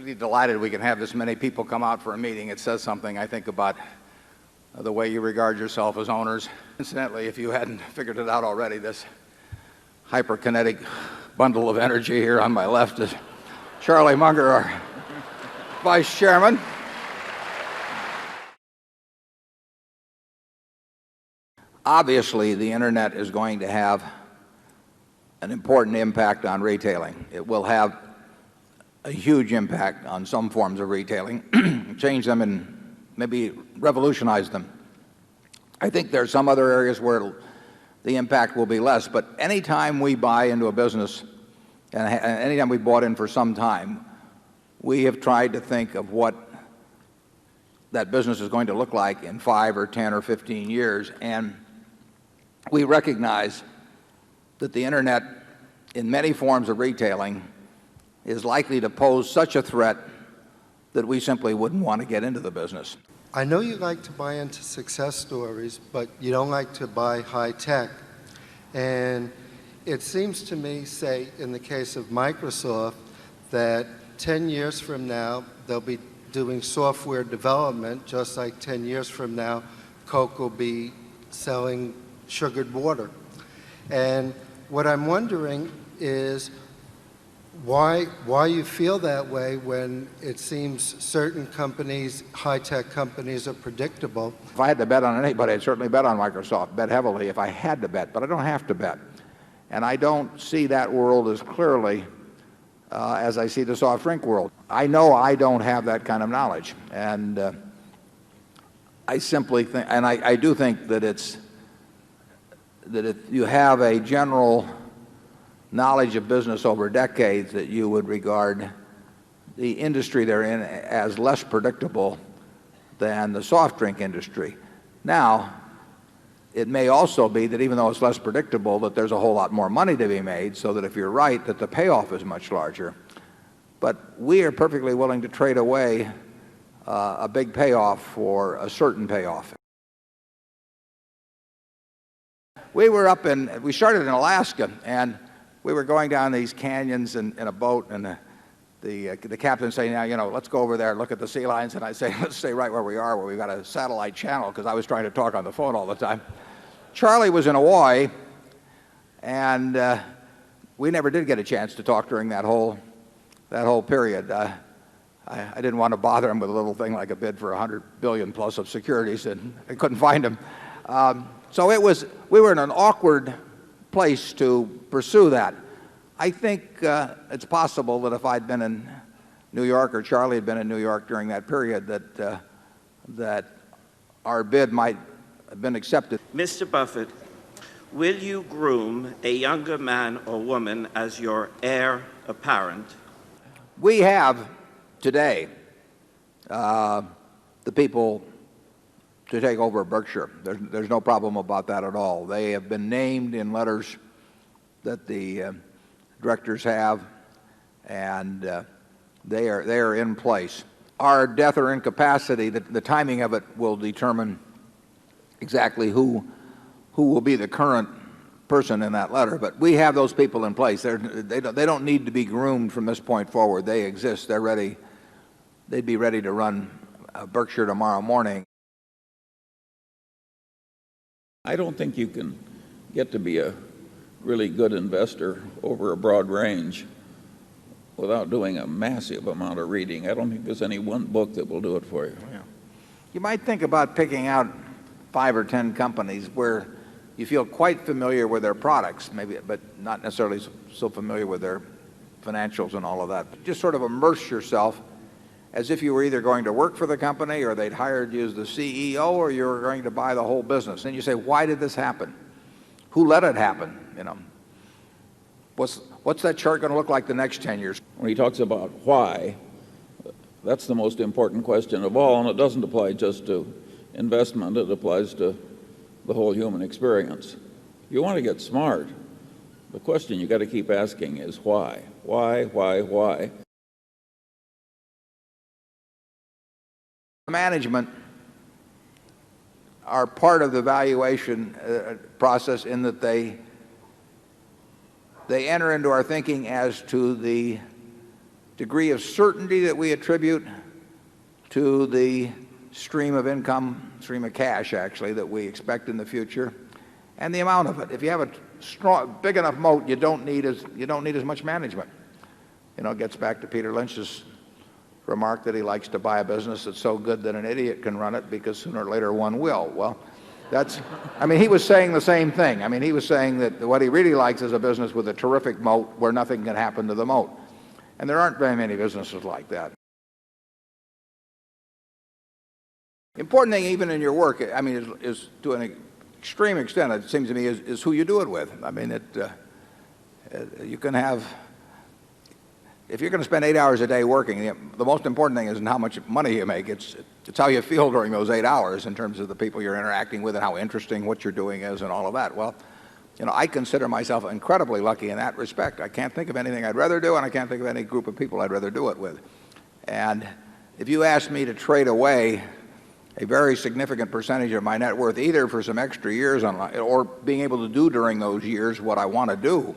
really delighted we can have this many people come out for a meeting. It says something, I think, about the way you regard yourself as owners. Incidentally, if you hadn't figured it out already, this hyperkinetic bundle of energy here on my left is Charlie Munger, our Vice Chairman. Obviously, the Internet is going to have an important impact on retailing. It will have a huge impact on some forms of retailing, change them and maybe revolutionize them. I think there are some other areas where the impact will be less, but anytime we buy into a business, and anytime we bought in for some time, we have tried to think of what that business is going to look like in 5 or 10 or 15 years, and we recognize that the Internet, in many forms of retailing, is likely to pose such a threat that we simply wouldn't want to get into the business. I know you like to buy into success stories, but you don't like to buy high tech. And it seems to me, say, in the case of Microsoft, that 10 years from now, they'll be doing software development, just like 10 years from now, Coke will be selling sugared water. And what I'm wondering is why you feel that way when it seems certain companies, high-tech companies, are predictable. If I had to bet on anybody, I'd certainly bet on Microsoft, bet heavily if I had to bet, but I don't have to bet. And I don't see that world as clearly as I see the soft drink world. I know I don't have that kind of knowledge, and I simply think, and I do think that that if you have a general knowledge of business over decades, that you would regard the industry they're in as less predictable than the soft drink industry. Now, it may also be that even though it's less predictable, that there's a whole lot more money to be made, so that if you're right, that the payoff is much larger. But we are perfectly willing to trade away a big payoff for a certain payoff. We started in Alaska, and we were going down these canyons in a boat, and the captain saying, now, let's go over there and look at the sea lions. And I say, let's stay right where we are, where we've got a satellite channel, because I was trying to talk on the phone all the time. Charlie was in Hawaii, and we never did get a chance to talk during that whole period. I didn't want to bother him with a little thing like a bid for $100 billion plus of securities, and I couldn't find him. So we were in an awkward place to pursue that. I think it's possible that if I'd been in New York, or Charlie had been in New York during that period, that our bid might have been accepted. Mr. Buffett, will you groom a younger man or woman as your heir apparent? We have today the people to take over Berkshire. There's no problem about that at all. They have been named in letters that the directors have, and they are in place. Our death or incapacity, the timing of it will determine exactly who will be the current person in that letter. But we have those people in place. They don't need to be groomed from this point forward. They exist. They're ready. They'd be ready to run Berkshire tomorrow morning. I don't think you can get to be a really good investor over a broad range without doing a massive amount of reading. I don't think there's any one book that will do it for you. Yeah. You might think about picking out 5 or 10 companies where you feel quite familiar with their products, maybe, but not necessarily so familiar with their financials and all of that. Just sort of immerse yourself as if you were either going to work for the company, or they'd hired you as the CEO, or you were going to buy the whole business. And you say, why did this happen? Who let it happen? What's that chart going to look like the next 10 years? When he talks about why, that's the most important question of all, and it doesn't apply just to investment. It applies to the whole human experience. If you want to get smart, the question you got to keep asking is why? Why? Management are part of the valuation process, in that they enter into our thinking as to the degree of certainty that we attribute to the stream of income, stream of cash actually, that we expect in the future, and the amount of it. If you have a strong, big enough moat, you don't need as much management. You know, it gets back to Peter Lynch's remark that he likes to buy a business that's so good that an idiot can run it because sooner or later one will. Well, I mean, he was saying the same thing. I mean, he was saying that what he really likes is a business with a terrific moat where nothing can happen to the moat. And there aren't very many businesses like that. Important thing, even in your work, I mean, is to an extreme extent, it seems to me, is who you do it with. I mean, you can have, if you're going to spend 8 hours a day working, the most important thing isn't how much money you make. It's how you feel during those 8 hours in terms of the people you're interacting with and how interesting what you're doing is and all of that. Well, you know, I consider myself incredibly lucky in that respect. I can't think of anything I'd rather do, and I can't think of any group of people I'd rather do it with. And if you asked me to trade away a very significant percentage of my net worth, either for some extra years or being able to do during those years what I want to do,